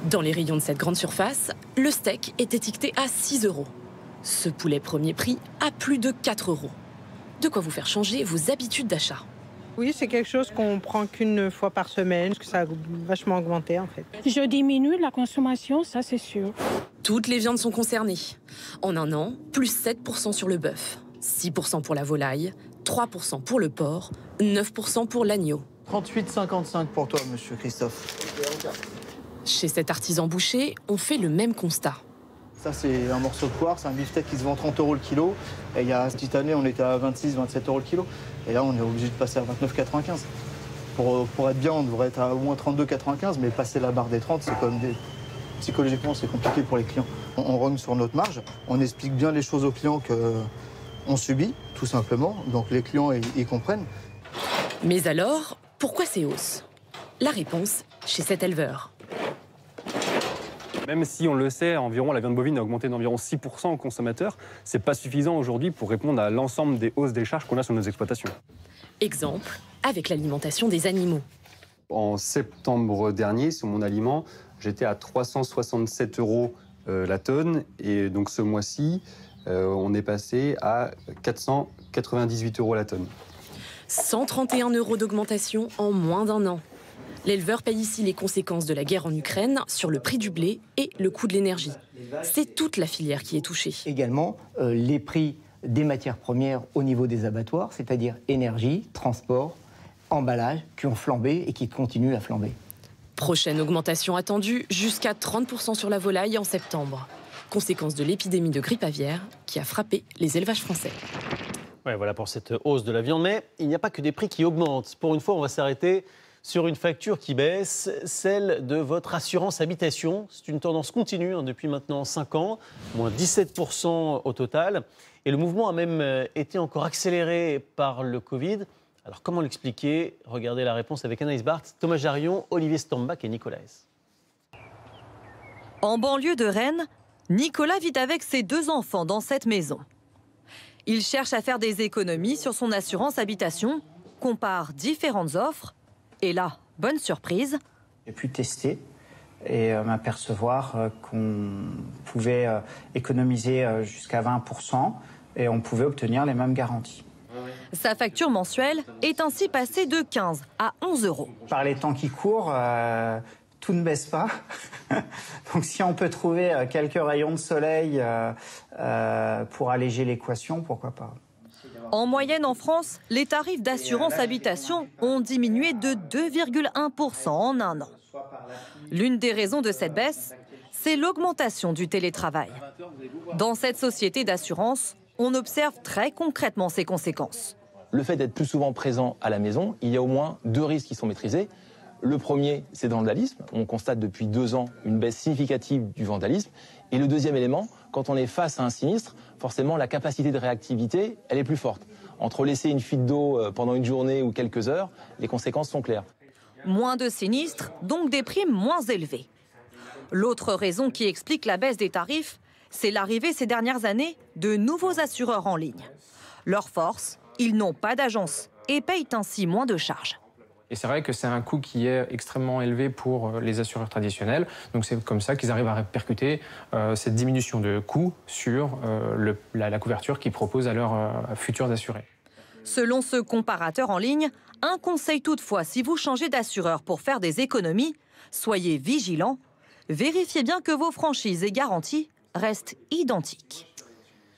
Dans les rayons de cette grande surface, le steak est étiqueté à 6 €. Ce poulet premier prix à plus de 4 €. De quoi vous faire changer vos habitudes d'achat. Oui, c'est quelque chose qu'on prend qu'une fois par semaine, parce que ça a vachement augmenté en fait. Je diminue la consommation, ça c'est sûr. Toutes les viandes sont concernées. En un an, plus 7% sur le bœuf, 6% pour la volaille, 3% pour le porc, 9% pour l'agneau. 38,55 pour toi, monsieur Christophe. Chez cet artisan boucher, on fait le même constat. Ça, c'est un morceau de poire, c'est un beefsteak qui se vend 30 € le kilo. Et il y a cette petite année, on était à 26, 27 € le kilo. Et là, on est obligé de passer à 29,95. Pour être bien, on devrait être à au moins 32,95, mais passer la barre des 30, c'est quand même psychologiquement, c'est compliqué pour les clients. On rogne sur notre marge, on explique bien les choses aux clients qu'on subit, tout simplement. Donc les clients, ils comprennent. Mais alors, pourquoi ces hausses? La réponse, chez cet éleveur. Même si on le sait, la viande bovine a augmenté d'environ 6% aux consommateurs, c'est pas suffisant aujourd'hui pour répondre à l'ensemble des hausses des charges qu'on a sur nos exploitations. Exemple, avec l'alimentation des animaux. En septembre dernier, sur mon aliment, j'étais à 367 € la tonne. Et donc ce mois-ci, on est passé à 498 € la tonne. 131 € d'augmentation en moins d'un an. L'éleveur paye ici les conséquences de la guerre en Ukraine sur le prix du blé et le coût de l'énergie. C'est toute la filière qui est touchée. Également, les prix des matières premières au niveau des abattoirs, c'est-à-dire énergie, transport, emballage, qui ont flambé et qui continuent à flamber. Prochaine augmentation attendue, jusqu'à 30% sur la volaille en septembre. Conséquence de l'épidémie de grippe aviaire qui a frappé les élevages français. Ouais, voilà pour cette hausse de la viande. Mais il n'y a pas que des prix qui augmentent. Pour une fois, on va s'arrêter sur une facture qui baisse, celle de votre assurance habitation. C'est une tendance continue depuis maintenant 5 ans, moins 17% au total. Et le mouvement a même été encore accéléré par le Covid. Alors comment l'expliquer? Regardez la réponse avec Anaïs Barthes, Thomas Jarion, Olivier Stambach et Nicolas S. En banlieue de Rennes, Nicolas vit avec ses 2 enfants dans cette maison. Il cherche à faire des économies sur son assurance habitation, compare différentes offres. Et là, bonne surprise. J'ai pu tester et m'apercevoir qu'on pouvait économiser jusqu'à 20% et on pouvait obtenir les mêmes garanties. Sa facture mensuelle est ainsi passée de 15 à 11 €. Par les temps qui courent, tout ne baisse pas. Donc si on peut trouver quelques rayons de soleil pour alléger l'équation, pourquoi pas. En moyenne en France, les tarifs d'assurance habitation ont diminué de 2,1% en un an. L'une des raisons de cette baisse, c'est l'augmentation du télétravail. Dans cette société d'assurance, on observe très concrètement ses conséquences. Le fait d'être plus souvent présent à la maison, il y a au moins 2 risques qui sont maîtrisés. Le premier, c'est dans le vandalisme. On constate depuis 2 ans une baisse significative du vandalisme. Et le deuxième élément, quand on est face à un sinistre, forcément la capacité de réactivité, elle est plus forte. Entre laisser une fuite d'eau pendant une journée ou quelques heures, les conséquences sont claires. Moins de sinistres, donc des primes moins élevées. L'autre raison qui explique la baisse des tarifs, c'est l'arrivée ces dernières années de nouveaux assureurs en ligne. Leur force, ils n'ont pas d'agence et payent ainsi moins de charges. Et c'est vrai que c'est un coût qui est extrêmement élevé pour les assureurs traditionnels. Donc c'est comme ça qu'ils arrivent à répercuter cette diminution de coûts sur la couverture qu'ils proposent à leurs futurs assurés. Selon ce comparateur en ligne, un conseil toutefois, si vous changez d'assureur pour faire des économies, soyez vigilants. Vérifiez bien que vos franchises et garanties restent identiques.